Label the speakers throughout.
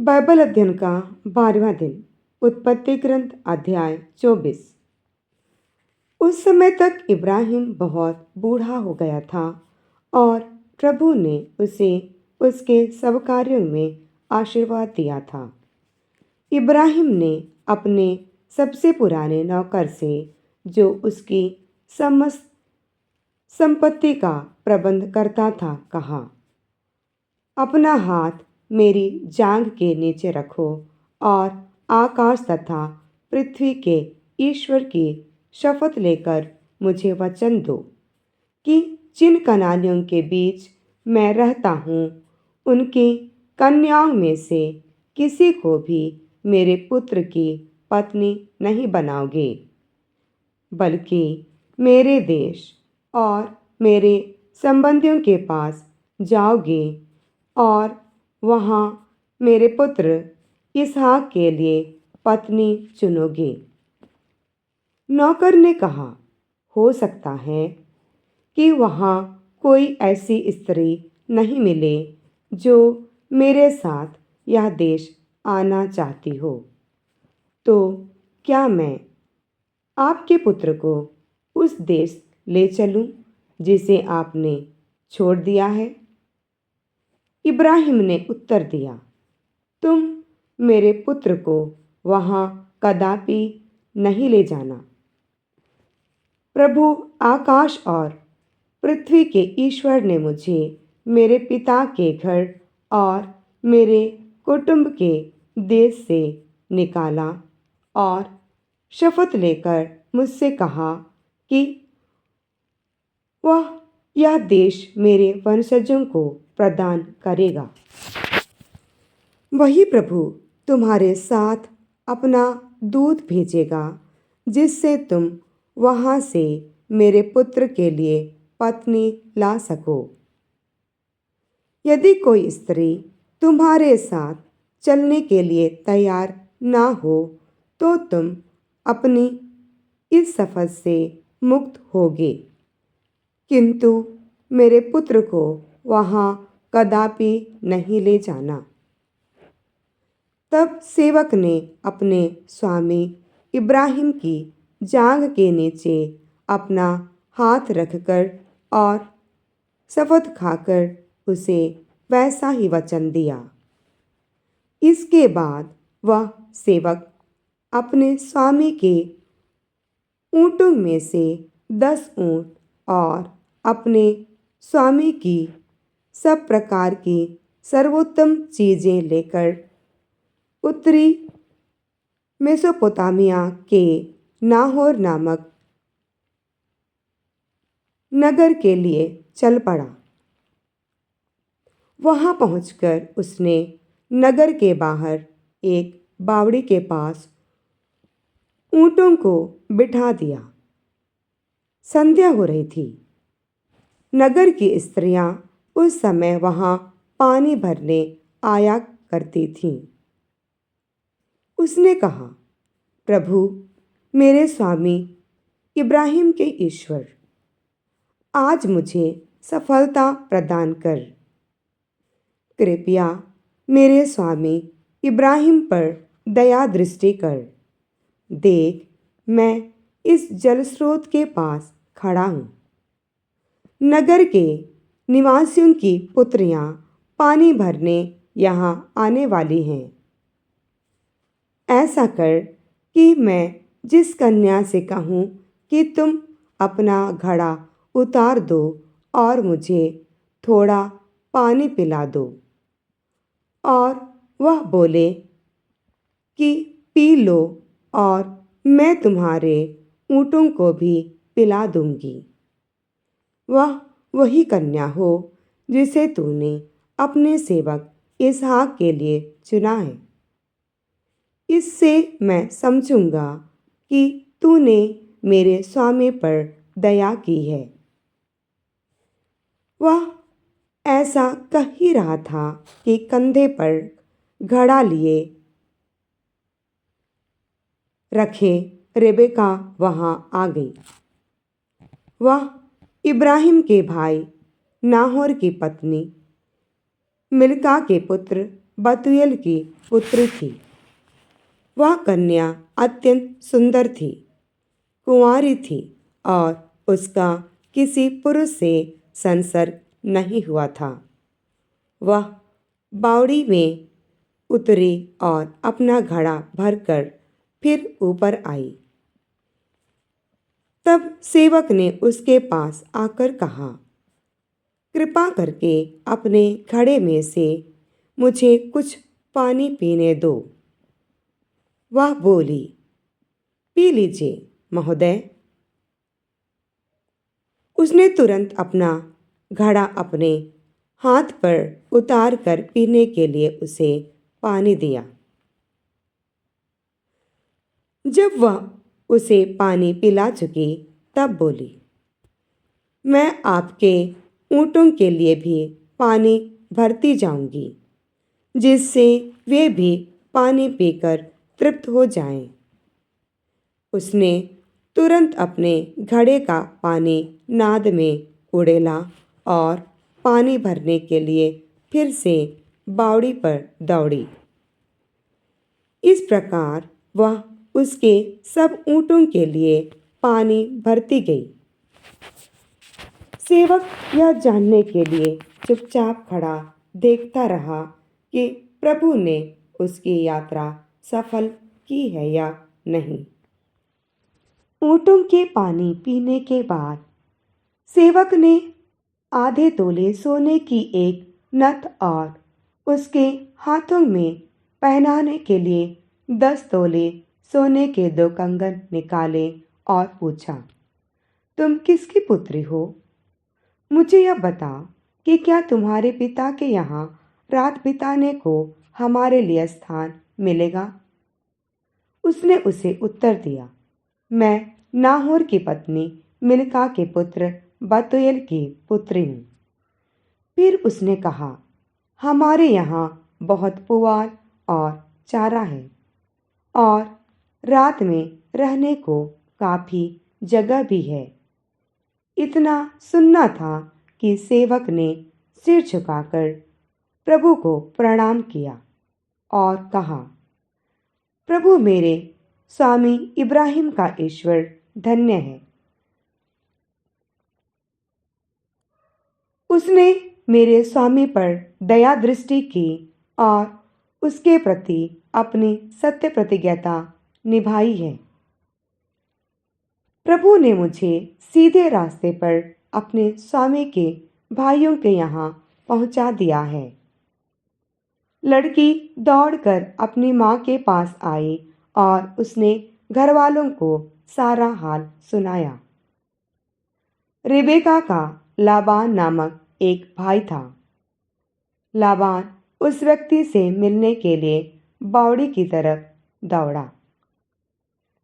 Speaker 1: Bible अध्ययन का 12वां दिन। उत्पत्ति ग्रंथ अध्याय 24। उस समय तक इब्राहिम बहुत बूढ़ा हो गया था और प्रभु ने उसे उसके सब कार्यों में आशीर्वाद दिया था। इब्राहिम ने अपने सबसे पुराने नौकर से, जो उसकी समस्त संपत्ति का प्रबंध करता था, कहा, अपना हाथ मेरी जांघ के नीचे रखो और आकाश तथा पृथ्वी के ईश्वर की शपथ लेकर मुझे वचन दो कि जिन कनानियों के बीच मैं रहता हूँ, उनकी कन्याओं में से किसी को भी मेरे पुत्र की पत्नी नहीं बनाओगे, बल्कि मेरे देश और मेरे संबंधियों के पास जाओगे और वहाँ मेरे पुत्र इसहाक के लिए पत्नी चुनोगे। नौकर ने कहा, हो सकता है कि वहाँ कोई ऐसी स्त्री नहीं मिले जो मेरे साथ यह देश आना चाहती हो, तो क्या मैं आपके पुत्र को उस देश ले चलूं जिसे आपने छोड़ दिया है? इब्राहिम ने उत्तर दिया, तुम मेरे पुत्र को वहाँ कदापि नहीं ले जाना। प्रभु आकाश और पृथ्वी के ईश्वर ने मुझे मेरे पिता के घर और मेरे कुटुंब के देश से निकाला और शपथ लेकर मुझसे कहा कि वह यह देश मेरे वंशजों को प्रदान करेगा। वही प्रभु तुम्हारे साथ अपना दूत भेजेगा, जिससे तुम वहाँ से मेरे पुत्र के लिए पत्नी ला सको। यदि कोई स्त्री तुम्हारे साथ चलने के लिए तैयार ना हो, तो तुम अपनी इस शपथ से मुक्त होगे, किंतु मेरे पुत्र को वहाँ कदापि नहीं ले जाना। तब सेवक ने अपने स्वामी इब्राहिम की जांघ के नीचे अपना हाथ रखकर और शपथ खाकर उसे वैसा ही वचन दिया। इसके बाद वह सेवक अपने स्वामी के ऊँटों में से 10 ऊँट और अपने स्वामी की सब प्रकार की सर्वोत्तम चीज़ें लेकर उत्तरी मेसोपोटामिया के नाहोर नामक नगर के लिए चल पड़ा। वहां पहुंचकर उसने नगर के बाहर एक बावड़ी के पास ऊँटों को बिठा दिया। संध्या हो रही थी। नगर की स्त्रियां उस समय वहां पानी भरने आया करती थीं। उसने कहा, प्रभु, मेरे स्वामी इब्राहिम के ईश्वर, आज मुझे सफलता प्रदान कर। कृपया मेरे स्वामी इब्राहिम पर दया दृष्टि कर। देख, मैं इस जल स्रोत के पास खड़ा हूँ। नगर के निवासियों की पुत्रियां पानी भरने यहाँ आने वाली हैं। ऐसा कर कि मैं जिस कन्या से कहूँ कि तुम अपना घड़ा उतार दो और मुझे थोड़ा पानी पिला दो, और वह बोले कि पी लो, और मैं तुम्हारे ऊँटों को भी पिला दूंगी, वह वही कन्या हो जिसे तूने अपने सेवक इसहाक के लिए चुना है। इससे मैं समझूंगा कि तूने मेरे स्वामी पर दया की है। वह ऐसा कह ही रहा था कि कंधे पर घड़ा लिए रखे रेबेका वहां आ गई। वह इब्राहिम के भाई नाहोर की पत्नी मिल्का के पुत्र बतूएल की पुत्री थी। वह कन्या अत्यंत सुंदर थी, कुंवारी थी और उसका किसी पुरुष से संसर्ग नहीं हुआ था। वह बावड़ी में उतरी और अपना घड़ा भरकर फिर ऊपर आई। तब सेवक ने उसके पास आकर कहा, कृपा करके अपने घड़े में से मुझे कुछ पानी पीने दो। वह बोली, पी लीजिए महोदय। उसने तुरंत अपना घड़ा अपने हाथ पर उतार कर पीने के लिए उसे पानी दिया। जब वह उसे पानी पिला चुकी तब बोली, मैं आपके ऊँटों के लिए भी पानी भरती जाऊंगी, जिससे वे भी पानी पीकर तृप्त हो जाएं। उसने तुरंत अपने घड़े का पानी नाद में उड़ेला और पानी भरने के लिए फिर से बावड़ी पर दौड़ी। इस प्रकार वह उसके सब ऊँटों के लिए पानी भरती गई। सेवक यह जानने के लिए चुपचाप खड़ा देखता रहा कि प्रभु ने उसकी यात्रा सफल की है या नहीं। ऊँटों के पानी पीने के बाद सेवक ने आधे तोले सोने की एक नथ और उसके हाथों में पहनाने के लिए 10 तोले सोने के 2 कंगन निकाले और पूछा, तुम किसकी पुत्री हो? मुझे यह बता कि क्या तुम्हारे पिता के यहाँ रात बिताने को हमारे लिए स्थान मिलेगा? उसने उसे उत्तर दिया, मैं नाहोर की पत्नी मिल्का के पुत्र बतूएल की पुत्री हूँ। फिर उसने कहा, हमारे यहाँ बहुत पुआल और चारा है और रात में रहने को काफ़ी जगह भी है। इतना सुनना था कि सेवक ने सिर झुकाकर प्रभु को प्रणाम किया और कहा, प्रभु मेरे स्वामी इब्राहिम का ईश्वर धन्य है। उसने मेरे स्वामी पर दया दृष्टि की और उसके प्रति अपनी सत्य प्रतिज्ञता निभाई है। प्रभु ने मुझे सीधे रास्ते पर अपने स्वामी के भाइयों के यहाँ पहुँचा दिया है। लड़की दौड़कर अपनी माँ के पास आई और उसने घर वालों को सारा हाल सुनाया। रिबेका का लाबान नामक एक भाई था। लाबान उस व्यक्ति से मिलने के लिए बावड़ी की तरफ दौड़ा।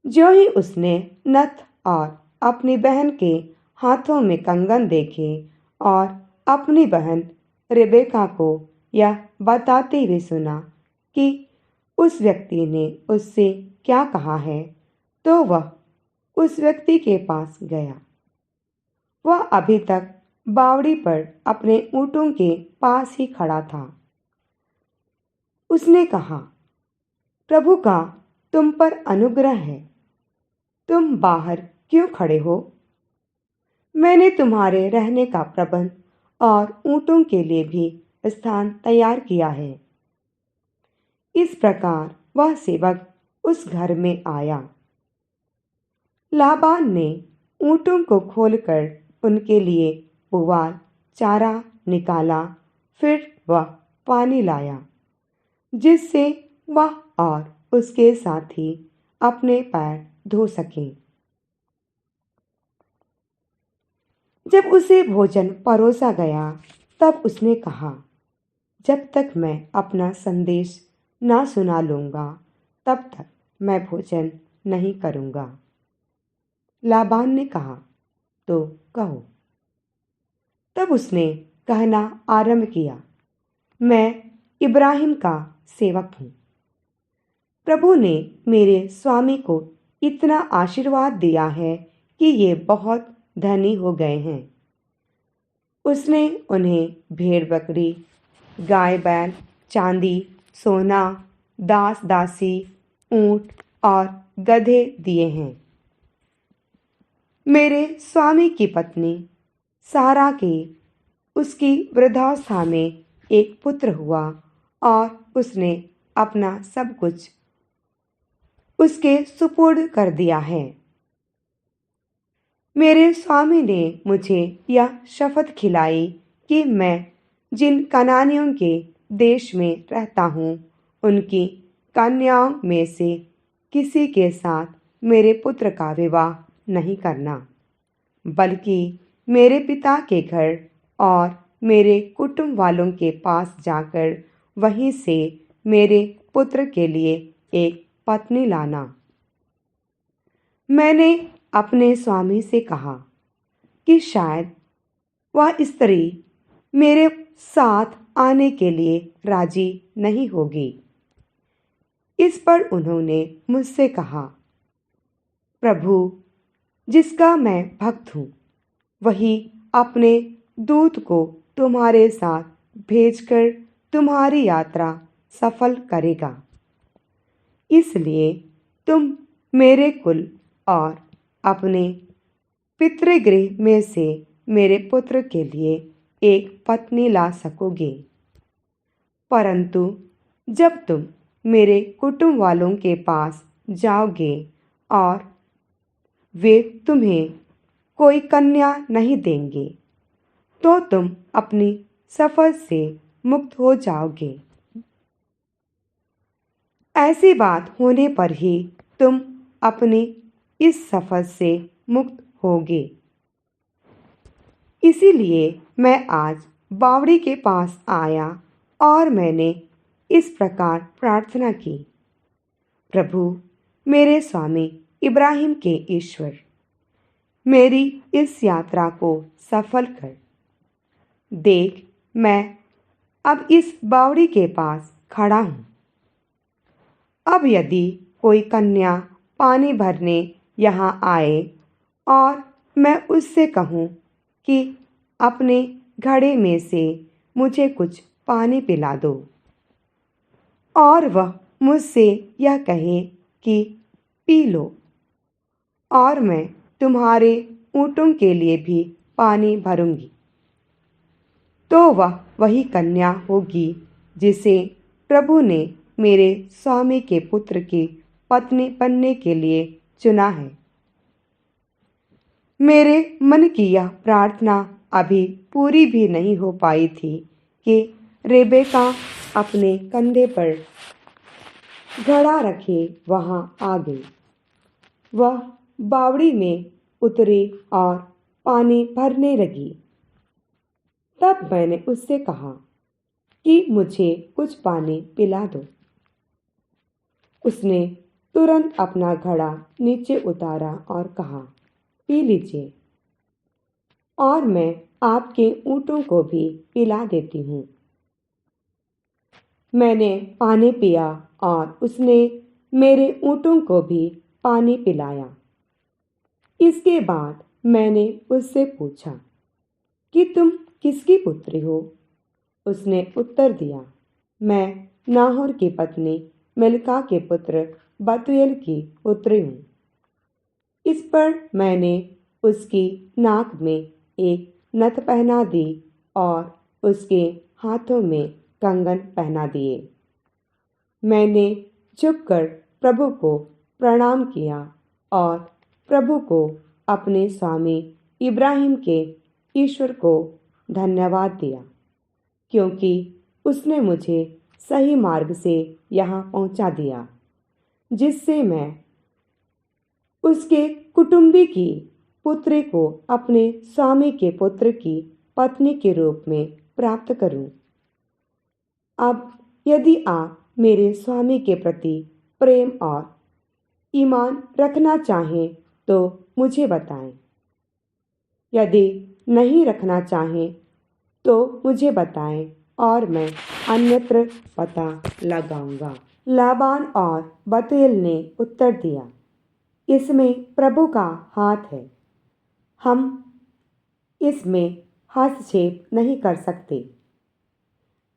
Speaker 1: जो ही उसने नथ और अपनी बहन के हाथों में कंगन देखे और अपनी बहन रिबेका को यह बताते हुए सुना कि उस व्यक्ति ने उससे क्या कहा है, तो वह उस व्यक्ति के पास गया। वह अभी तक बावड़ी पर अपने ऊँटों के पास ही खड़ा था। उसने कहा, प्रभु का तुम पर अनुग्रह है, तुम बाहर क्यों खड़े हो? मैंने तुम्हारे रहने का प्रबंध और ऊँटों के लिए भी स्थान तैयार किया है। इस प्रकार वह सेवक उस घर में आया। लाबान ने ऊँटों को खोलकर उनके लिए पुआल चारा निकाला। फिर वह पानी लाया, जिससे वह और उसके साथी अपने पैर धो सकें। जब उसे भोजन परोसा गया तब उसने कहा, जब तक मैं अपना संदेश ना सुना लूँगा तब तक मैं भोजन नहीं करूँगा। लाबान ने कहा, तो कहो। तब उसने कहना आरंभ किया, मैं इब्राहिम का सेवक हूँ। प्रभु ने मेरे स्वामी को इतना आशीर्वाद दिया है कि ये बहुत धनी हो गए हैं। उसने उन्हें भेड़ बकरी, गाय बैल, चांदी, सोना, दास दासी, ऊंट और गधे दिए हैं। मेरे स्वामी की पत्नी सारा के उसकी वृद्धावस्था में एक पुत्र हुआ और उसने अपना सब कुछ उसके सुपुर्द कर दिया है। मेरे स्वामी ने मुझे यह शपथ खिलाई कि मैं जिन कनानियों के देश में रहता हूँ उनकी कन्याओं में से किसी के साथ मेरे पुत्र का विवाह नहीं करना, बल्कि मेरे पिता के घर और मेरे कुटुंब वालों के पास जाकर वहीं से मेरे पुत्र के लिए एक पत्नी लाना। मैंने अपने स्वामी से कहा कि शायद वह स्त्री मेरे साथ आने के लिए राजी नहीं होगी। इस पर उन्होंने मुझसे कहा, प्रभु, जिसका मैं भक्त हूँ वही अपने दूत को तुम्हारे साथ भेजकर तुम्हारी यात्रा सफल करेगा। इसलिए तुम मेरे कुल और अपने पितृगृह में से मेरे पुत्र के लिए एक पत्नी ला सकोगे। परंतु जब तुम मेरे कुटुंब वालों के पास जाओगे और वे तुम्हें कोई कन्या नहीं देंगे, तो तुम अपनी सफर से मुक्त हो जाओगे। ऐसी बात होने पर ही तुम अपनी इस सफर से मुक्त होगे। इसीलिए मैं आज बावड़ी के पास आया और मैंने इस प्रकार प्रार्थना की, प्रभु, मेरे स्वामी इब्राहिम के ईश्वर, मेरी इस यात्रा को सफल कर। देख, मैं अब इस बावड़ी के पास खड़ा हूँ। अब यदि कोई कन्या पानी भरने यहाँ आए और मैं उससे कहूँ कि अपने घड़े में से मुझे कुछ पानी पिला दो, और वह मुझसे यह कहे कि पी लो, और मैं तुम्हारे ऊँटों के लिए भी पानी भरूंगी, तो वह वही कन्या होगी जिसे प्रभु ने मेरे स्वामी के पुत्र की पत्नी बनने के लिए चुना है। मेरे मन की यह प्रार्थना अभी पूरी भी नहीं हो पाई थी कि रेबेका अपने कंधे पर घड़ा रखे वहां आ गई। वह बावड़ी में उतरी और पानी भरने लगी। तब मैंने उससे कहा कि मुझे कुछ पानी पिला दो। उसने तुरंत अपना घड़ा नीचे उतारा और कहा, पी लीजिए, और मैं आपके ऊँटों को भी पिला देती हूँ। मैंने पानी पिया और उसने मेरे ऊँटों को भी पानी पिलाया। इसके बाद मैंने उससे पूछा कि तुम किसकी पुत्री हो? उसने उत्तर दिया, मैं नाहोर की पत्नी मिल्का के पुत्र बतूएल की पुत्री हूँ। इस पर मैंने उसकी नाक में एक नथ पहना दी और उसके हाथों में कंगन पहना दिए। मैंने झुककर प्रभु को प्रणाम किया और प्रभु को अपने स्वामी इब्राहिम के ईश्वर को धन्यवाद दिया, क्योंकि उसने मुझे सही मार्ग से यहाँ पहुँचा दिया, जिससे मैं उसके कुटुंबी की पुत्री को अपने स्वामी के पुत्र की पत्नी के रूप में प्राप्त करूं। अब यदि आप मेरे स्वामी के प्रति प्रेम और ईमान रखना चाहें तो मुझे बताएं। यदि नहीं रखना चाहें तो मुझे बताएं और मैं अन्यत्र पता लगाऊंगा। लाबान और बतूएल ने उत्तर दिया, इसमें प्रभु का हाथ है, हम इसमें हस्तक्षेप नहीं कर सकते।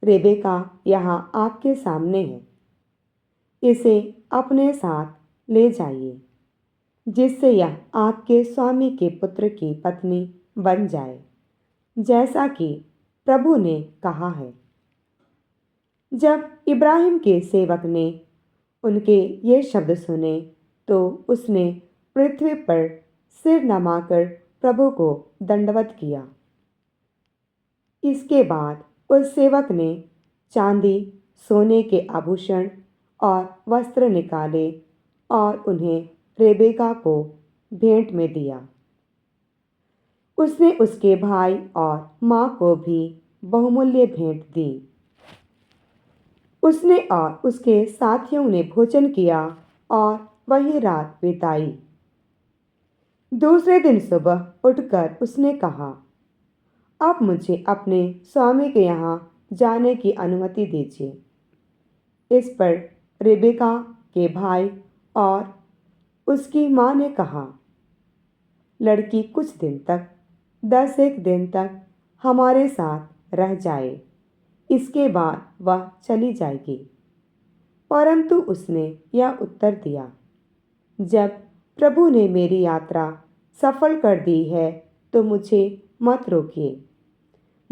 Speaker 1: रेबेका यहाँ आपके सामने है। इसे अपने साथ ले जाइए, जिससे यह आपके स्वामी के पुत्र की पत्नी बन जाए, जैसा कि प्रभु ने कहा है। जब इब्राहिम के सेवक ने उनके ये शब्द सुने, तो उसने पृथ्वी पर सिर नमाकर प्रभु को दंडवत किया। इसके बाद उस सेवक ने चांदी, सोने के आभूषण और वस्त्र निकाले और उन्हें रेबेका को भेंट में दिया। उसने उसके भाई और माँ को भी बहुमूल्य भेंट दी। उसने और उसके साथियों ने भोजन किया और वही रात बिताई। दूसरे दिन सुबह उठकर उसने कहा, अब मुझे अपने स्वामी के यहाँ जाने की अनुमति दीजिए। इस पर रेबेका के भाई और उसकी माँ ने कहा, लड़की कुछ दिन तक, 10 दिन तक हमारे साथ रह जाए, इसके बाद वह चली जाएगी। परंतु उसने यह उत्तर दिया, जब प्रभु ने मेरी यात्रा सफल कर दी है, तो मुझे मत रोकिए।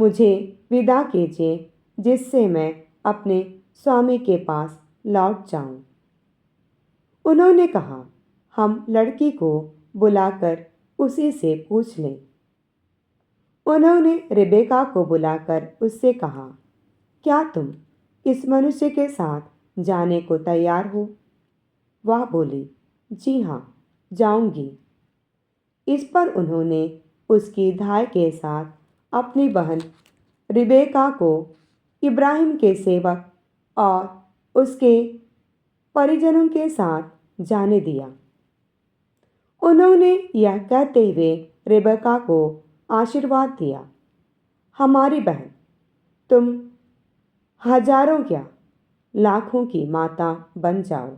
Speaker 1: मुझे विदा कीजिए, जिससे मैं अपने स्वामी के पास लौट जाऊं। उन्होंने कहा, हम लड़की को बुलाकर उसी से पूछ लें। उन्होंने रेबेका को बुलाकर उससे कहा, क्या तुम इस मनुष्य के साथ जाने को तैयार हो? वह बोली, जी हाँ, जाऊंगी। इस पर उन्होंने उसकी धाय के साथ अपनी बहन रिबेका को इब्राहिम के सेवक और उसके परिजनों के साथ जाने दिया। उन्होंने यह कहते हुए रिबेका को आशीर्वाद दिया, हमारी बहन, तुम हजारों क्या लाखों की माता बन जाओ।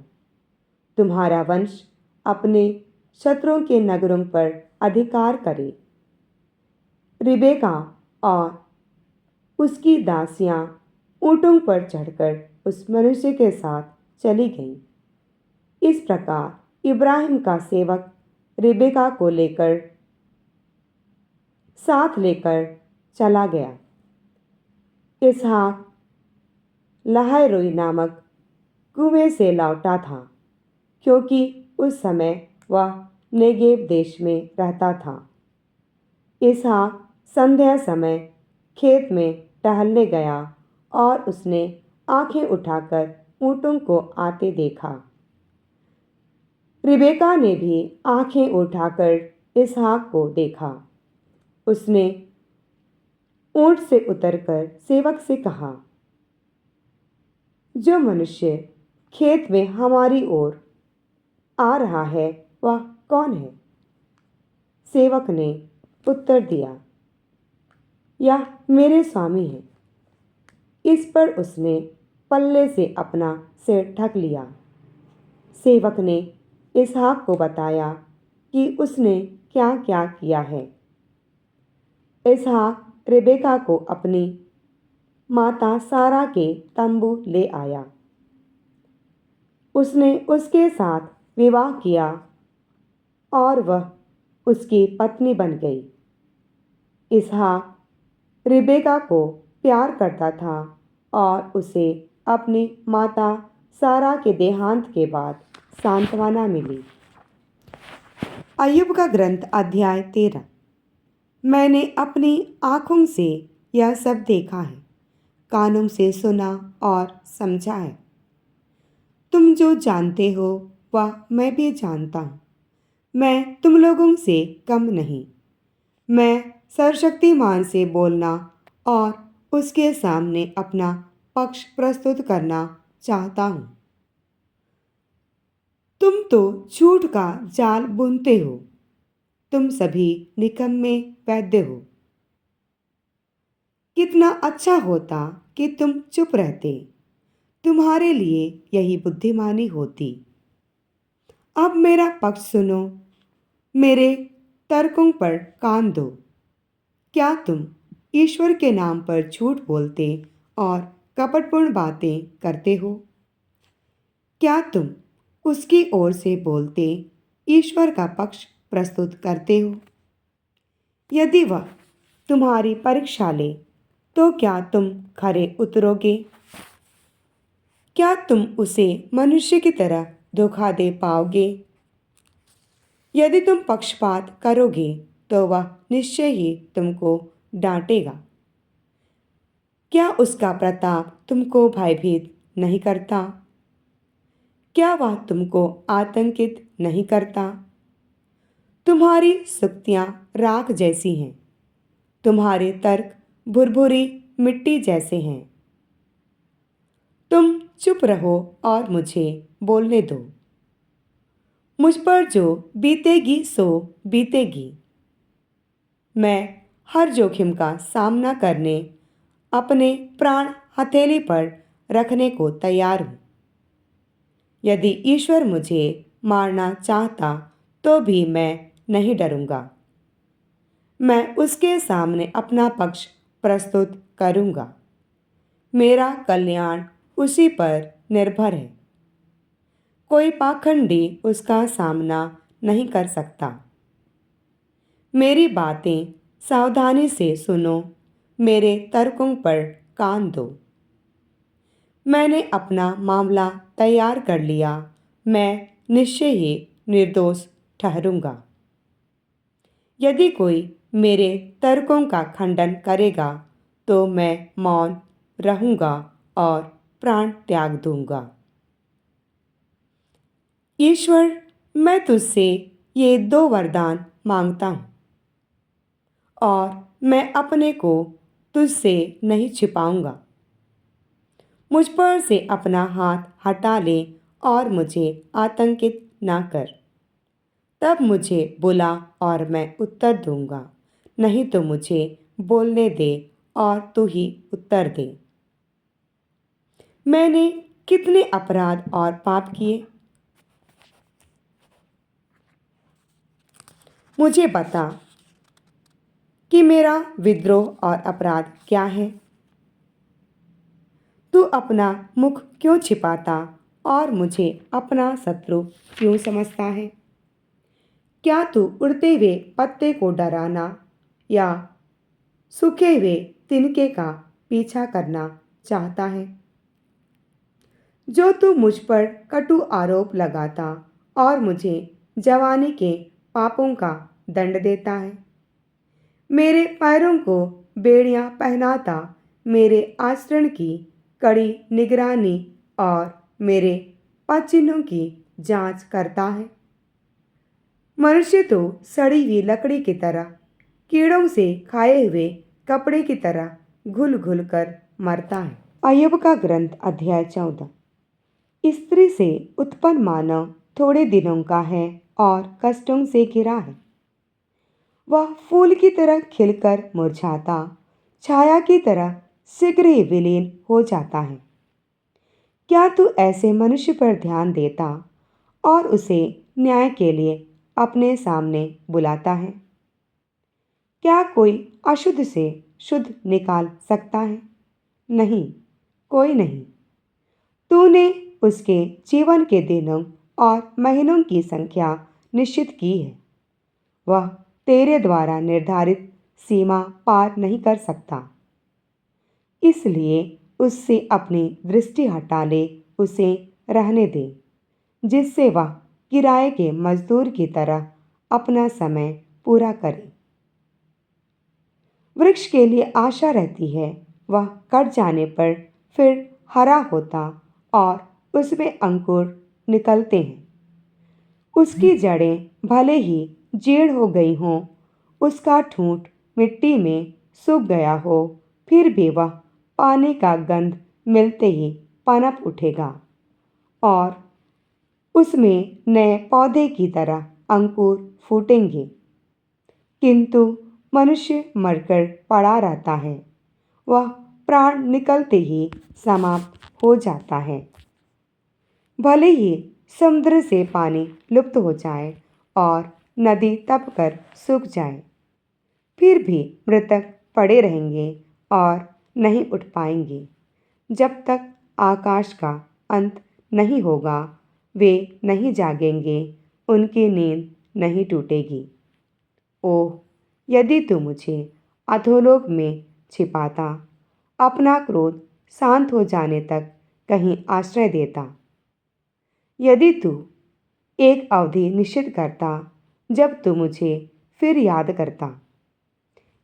Speaker 1: तुम्हारा वंश अपने शत्रुओं के नगरों पर अधिकार करे। रिबेका और उसकी दासियां ऊँटों पर चढ़कर उस मनुष्य के साथ चली गईं। इस प्रकार इब्राहिम का सेवक रिबेका को साथ लेकर चला गया। इसहाक लहाय-रोई नामक कुएं से लौटा था, क्योंकि उस समय वह नेगेव देश में रहता था। इसहाक संध्या समय खेत में टहलने गया और उसने आंखें उठाकर ऊँटों को आते देखा। रिबेका ने भी आंखें उठाकर इसहाक को देखा। उसने ऊँट से उतरकर सेवक से कहा, जो मनुष्य खेत में हमारी ओर आ रहा है, वह कौन है? सेवक ने उत्तर दिया, यह मेरे स्वामी है। इस पर उसने पल्ले से अपना सिर ढक लिया। सेवक ने इसहाक को बताया कि उसने क्या क्या किया है। इसहाक रिबेका को अपनी माता सारा के तंबू ले आया। उसने उसके साथ विवाह किया और वह उसकी पत्नी बन गई। इसहाक रिबेका को प्यार करता था और उसे अपनी माता सारा के देहांत के बाद सांत्वना मिली। अय्यूब का ग्रंथ अध्याय 13। मैंने अपनी आँखों से यह सब देखा है, कानों से सुना और समझा है। तुम जो जानते हो वह मैं भी जानता हूँ। मैं तुम लोगों से कम नहीं। मैं सर्वशक्तिमान से बोलना और उसके सामने अपना पक्ष प्रस्तुत करना चाहता हूँ। तुम तो झूठ का जाल बुनते हो। तुम सभी निकम्मे वैद्य हो। कितना अच्छा होता कि तुम चुप रहते। तुम्हारे लिए यही बुद्धिमानी होती। अब मेरा पक्ष सुनो, मेरे तर्कों पर कान दो। क्या तुम ईश्वर के नाम पर झूठ बोलते और कपटपूर्ण बातें करते हो? क्या तुम उसकी ओर से बोलते ईश्वर का पक्ष प्रस्तुत करते हो? यदि वह तुम्हारी परीक्षा ले तो क्या तुम खरे उतरोगे? क्या तुम उसे मनुष्य की तरह धोखा दे पाओगे? यदि तुम पक्षपात करोगे तो वह निश्चय ही तुमको डांटेगा। क्या उसका प्रताप तुमको भयभीत नहीं करता? क्या वह तुमको आतंकित नहीं करता? तुम्हारी सुक्तियाँ राख जैसी हैं, तुम्हारे तर्क भुरभुरी मिट्टी जैसे हैं। तुम चुप रहो और मुझे बोलने दो। मुझ पर जो बीतेगी सो बीतेगी। मैं हर जोखिम का सामना करने अपने प्राण हथेली पर रखने को तैयार हूँ। यदि ईश्वर मुझे मारना चाहता तो भी मैं नहीं डरूंगा। मैं उसके सामने अपना पक्ष प्रस्तुत करूंगा। मेरा कल्याण उसी पर निर्भर है। कोई पाखंडी उसका सामना नहीं कर सकता। मेरी बातें सावधानी से सुनो, मेरे तर्कों पर कान दो। मैंने अपना मामला तैयार कर लिया। मैं निश्चय ही निर्दोष ठहरूंगा। यदि कोई मेरे तर्कों का खंडन करेगा तो मैं मौन रहूंगा और प्राण त्याग दूंगा। ईश्वर, मैं तुझसे ये 2 वरदान मांगता हूँ और मैं अपने को तुझसे नहीं छिपाऊंगा। मुझ पर से अपना हाथ हटा ले और मुझे आतंकित ना कर। तब मुझे बुला और मैं उत्तर दूंगा, नहीं तो मुझे बोलने दे और तू ही उत्तर दे। मैंने कितने अपराध और पाप किए, मुझे बता कि मेरा विद्रोह और अपराध क्या है। तू अपना मुख क्यों छिपाता और मुझे अपना शत्रु क्यों समझता है? क्या तू उड़ते हुए पत्ते को डराना या सूखे हुए तिनके का पीछा करना चाहता है? जो तू मुझ पर कटु आरोप लगाता और मुझे जवानी के पापों का दंड देता है। मेरे पैरों को बेड़ियां पहनाता, मेरे आचरण की कड़ी निगरानी और मेरे पदचिन्हों की जांच करता है। मनुष्य तो सड़ी हुई लकड़ी की तरह, कीड़ों से खाए हुए कपड़े की तरह घुल घुल कर मरता है। अय्यूब का ग्रंथ अध्याय 14। स्त्री से उत्पन्न मानव थोड़े दिनों का है और कष्टों से घिरा है। वह फूल की तरह खिलकर मुरझाता, छाया की तरह शीघ्र ही विलीन हो जाता है। क्या तू ऐसे मनुष्य पर ध्यान देता और उसे न्याय के लिए अपने सामने बुलाता है? क्या कोई अशुद्ध से शुद्ध निकाल सकता है? नहीं, कोई नहीं। तूने उसके जीवन के दिनों और महीनों की संख्या निश्चित की है। वह तेरे द्वारा निर्धारित सीमा पार नहीं कर सकता। इसलिए उससे अपनी दृष्टि हटा ले, उसे रहने दे, जिससे वह किराए के मजदूर की तरह अपना समय पूरा करे। वृक्ष के लिए आशा रहती है, वह कट जाने पर फिर हरा होता और उसमें अंकुर निकलते हैं। उसकी जड़ें भले ही जीर्ण हो गई हों, उसका ठूंठ मिट्टी में सूख गया हो, फिर भी वह पानी का गंध मिलते ही पनप उठेगा और उसमें नए पौधे की तरह अंकुर फूटेंगे। किंतु मनुष्य मरकर पड़ा रहता है, वह प्राण निकलते ही समाप्त हो जाता है। भले ही समुद्र से पानी लुप्त हो जाए और नदी तप कर सूख जाए, फिर भी मृतक पड़े रहेंगे और नहीं उठ पाएंगे। जब तक आकाश का अंत नहीं होगा वे नहीं जागेंगे, उनकी नींद नहीं टूटेगी। ओह, यदि तू मुझे अधोलोक में छिपाता, अपना क्रोध शांत हो जाने तक कहीं आश्रय देता। यदि तू एक अवधि निश्चित करता जब तू मुझे फिर याद करता।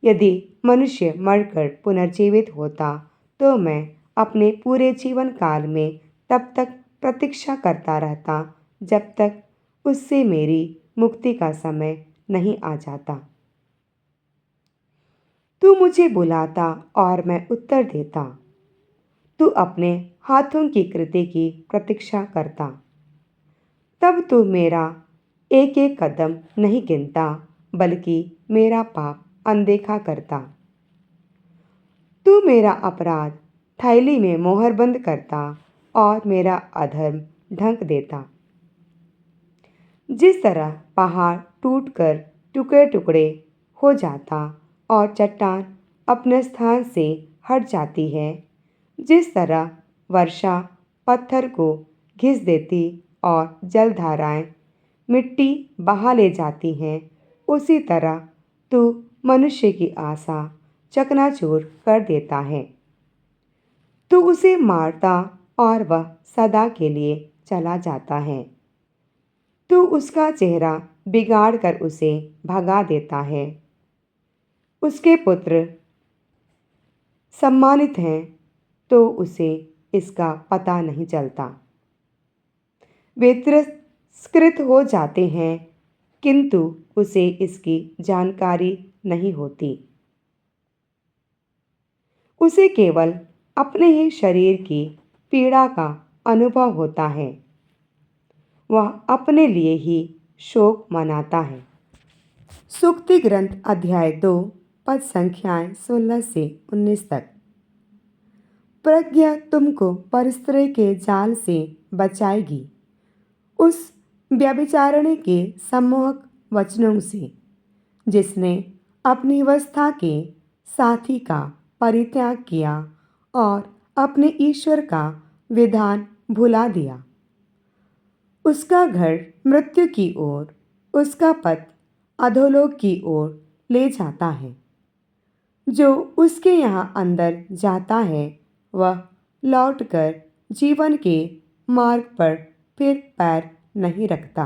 Speaker 1: यदि मनुष्य मरकर पुनर्जीवित होता तो मैं अपने पूरे जीवन काल में तब तक प्रतीक्षा करता रहता जब तक उससे मेरी मुक्ति का समय नहीं आ जाता। तू मुझे बुलाता और मैं उत्तर देता। तू अपने हाथों की कृति की प्रतीक्षा करता। तब तू मेरा एक एक कदम नहीं गिनता बल्कि मेरा पाप अनदेखा करता। तू मेरा अपराध थैली में मोहरबंद करता और मेरा अधर्म ढक देता। जिस तरह पहाड़ टूटकर टुकड़े टुकड़े हो जाता और चट्टान अपने स्थान से हट जाती है, जिस तरह वर्षा पत्थर को घिस देती और जलधाराएं मिट्टी बहा ले जाती हैं, उसी तरह तू मनुष्य की आशा चकनाचूर कर देता है। तू उसे मारता और वह सदा के लिए चला जाता है। तू उसका चेहरा बिगाड़ कर उसे भगा देता है। उसके पुत्र सम्मानित हैं तो उसे इसका पता नहीं चलता। वे तिरस्कृत हो जाते हैं किंतु उसे इसकी जानकारी नहीं होती। उसे केवल अपने ही शरीर की पीड़ा का अनुभव होता है। वह अपने लिए ही शोक मनाता है। सूक्ति ग्रंथ अध्याय 2 पद संख्याएं 16 से 19 तक। प्रज्ञा तुमको परस्त्री के जाल से बचाएगी, उस व्यभिचारिणी के सम्मोहक वचनों से, जिसने अपनी अवस्था के साथी का परित्याग किया और अपने ईश्वर का विधान भुला दिया। उसका घर मृत्यु की ओर, उसका पथ अधोलोक की ओर ले जाता है। जो उसके यहाँ अंदर जाता है वह लौटकर जीवन के मार्ग पर फिर पैर नहीं रखता।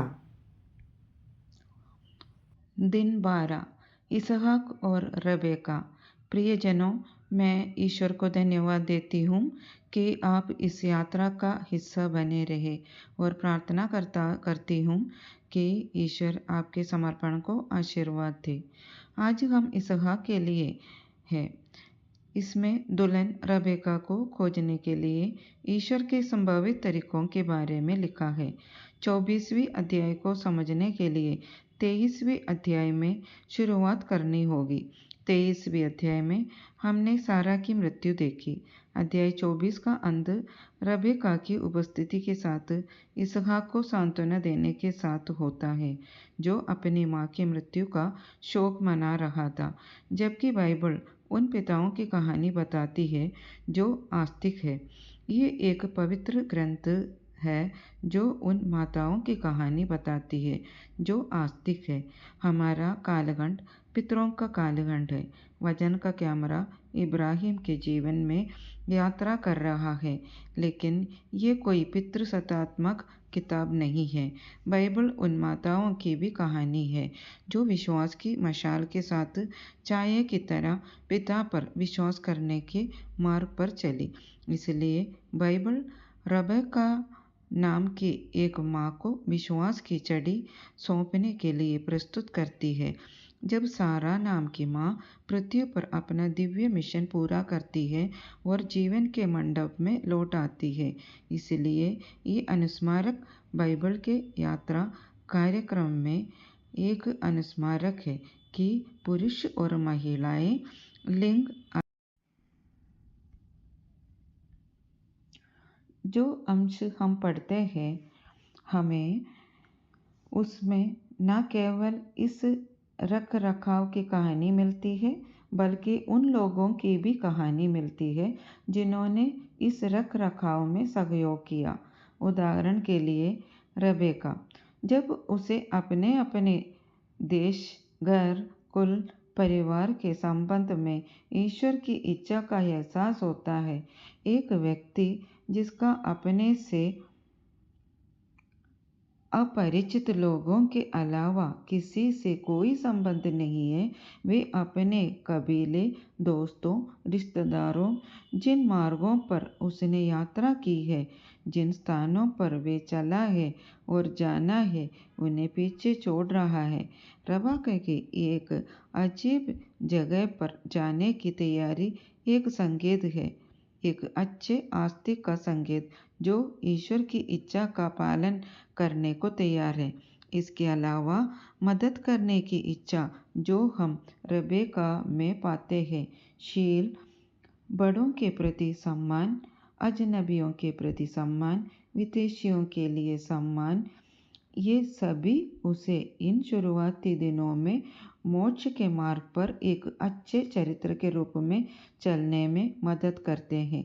Speaker 2: दिन 12। इसहाक और रबेका। प्रियजनों, मैं ईश्वर को धन्यवाद देती हूँ कि आप इस यात्रा का हिस्सा बने रहे और प्रार्थना करती हूँ कि ईश्वर आपके समर्पण को आशीर्वाद दे। आज हम इसहाक के लिए है। इसमें दुल्हन रबेका को खोजने के लिए ईश्वर के संभावित तरीकों के बारे में लिखा है। 24वीं अध्याय को समझने के लिए 23वीं अध्याय में शुरुआत करनी होगी। 23वीं अध्याय में हमने सारा की मृत्यु देखी। अध्याय 24 का अंत रबेका की उपस्थिति के साथ इसहाक को सांत्वना देने के साथ होता है, जो अपनी माँ की मृत्यु का शोक मना रहा था। जबकि बाइबल उन पिताओं की कहानी बताती है जो आस्तिक है। ये एक पवित्र ग्रंथ है जो उन माताओं की कहानी बताती है जो आस्तिक है। हमारा कालखंड पितरों का कालखंड है। वचन का कैमरा इब्राहिम के जीवन में यात्रा कर रहा है, लेकिन ये कोई पितृसत्तात्मक किताब नहीं है। बाइबल उन माताओं की भी कहानी है जो विश्वास की मशाल के साथ छाया की तरह पिता पर विश्वास करने के मार्ग पर चली। इसलिए बाइबल रबेका नाम की एक माँ को विश्वास की छड़ी सौंपने के लिए प्रस्तुत करती है। जब सारा नाम की माँ पृथ्वी पर अपना दिव्य मिशन पूरा करती है और जीवन के मंडप में लौट आती है। इसलिए ये अनुस्मारक बाइबल के यात्रा कार्यक्रम में एक अनुस्मारक है कि पुरुष और महिलाएं लिंग जो अंश हम पढ़ते हैं हमें उसमें न केवल इस रख रखाव की कहानी मिलती है बल्कि उन लोगों की भी कहानी मिलती है जिन्होंने इस रख रखाव में सहयोग किया। उदाहरण के लिए रेबेका, जब उसे अपने अपने देश, घर, कुल, परिवार के संबंध में ईश्वर की इच्छा का एहसास होता है, एक व्यक्ति जिसका अपने से अपरिचित लोगों के अलावा किसी से कोई संबंध नहीं है, वे अपने कबीले, दोस्तों, रिश्तेदारों, जिन मार्गों पर उसने यात्रा की है, जिन स्थानों पर वे चला है और जाना है, उन्हें पीछे छोड़ रहा है। रेबेका की एक अजीब जगह पर जाने की तैयारी एक संकेत है, एक अच्छे आस्तिक का संकेत जो ईश्वर की इच्छा का पालन करने को तैयार है। इसके अलावा मदद करने की इच्छा जो हम रेबेका में पाते हैं, शील, बड़ों के प्रति सम्मान, अजनबियों के प्रति सम्मान, विदेशियों के लिए सम्मान, ये सभी उसे इन शुरुआती दिनों में मोक्ष के मार्ग पर एक अच्छे चरित्र के रूप में चलने में मदद करते हैं।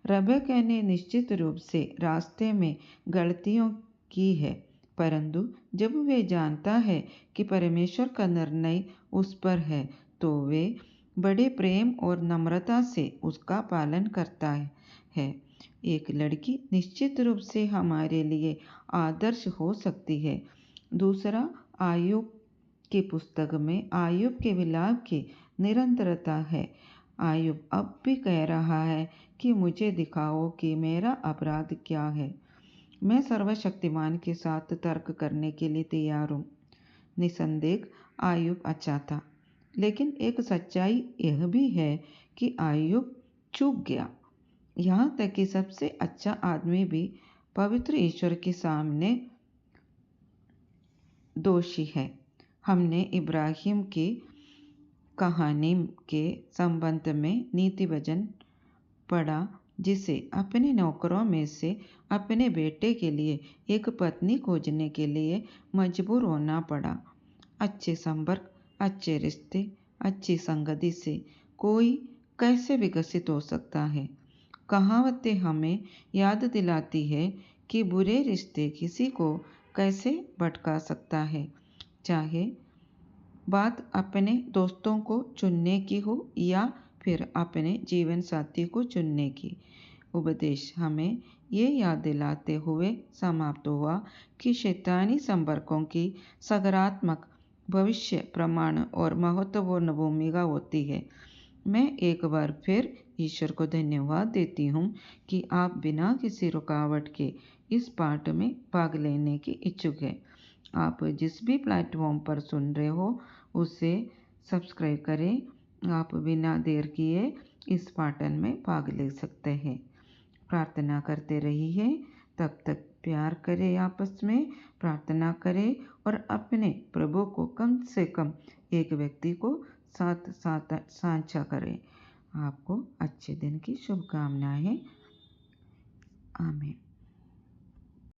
Speaker 2: रेबेका ने निश्चित रूप से रास्ते में गलतियों की है, परंतु जब वे जानता है कि परमेश्वर का निर्णय उस पर है, तो वे बड़े प्रेम और नम्रता से उसका पालन करता है। एक लड़की निश्चित रूप से हमारे लिए आदर्श हो सकती है। दूसरा, आयुब की पुस्तक में आयुब के विलाप की निरंतरता है। आयुब अब भी कह रहा है कि मुझे दिखाओ कि मेरा अपराध क्या है। मैं सर्वशक्तिमान के साथ तर्क करने के लिए तैयार हूँ। निसंदेह आयुब अच्छा था, लेकिन एक सच्चाई यह भी है कि आयुब चूक गया। यहाँ तक कि सबसे अच्छा आदमी भी पवित्र ईश्वर के सामने दोषी है। हमने इब्राहिम की कहानी के संबंध में नीति वचन पढ़ा, जिसे अपने नौकरों में से अपने बेटे के लिए एक पत्नी खोजने के लिए मजबूर होना पड़ा। अच्छे संपर्क, अच्छे रिश्ते, अच्छी संगति से कोई कैसे विकसित हो सकता है। कहावतें हमें याद दिलाती है कि बुरे रिश्ते किसी को कैसे भटका सकता है, चाहे बात अपने दोस्तों को चुनने की हो या फिर अपने जीवन साथी को चुनने की। उपदेश हमें ये याद दिलाते हुए समाप्त हुआ कि शैतानी संपर्कों की सकारात्मक भविष्य प्रमाण और महत्वपूर्ण भूमिका होती है। मैं एक बार फिर ईश्वर को धन्यवाद देती हूँ कि आप बिना किसी रुकावट के इस पाठ में भाग लेने के इच्छुक हैं। आप जिस भी प्लेटफॉर्म पर सुन रहे हो उसे सब्सक्राइब करें। आप बिना देर किए इस पाठन में भाग ले सकते हैं। प्रार्थना करते रहिए। तब तक प्यार करें, आपस में प्रार्थना करें और अपने प्रभु को कम से कम एक व्यक्ति को साथ साथ साझा करें। आपको अच्छे दिन की शुभकामनाएं। आमीन।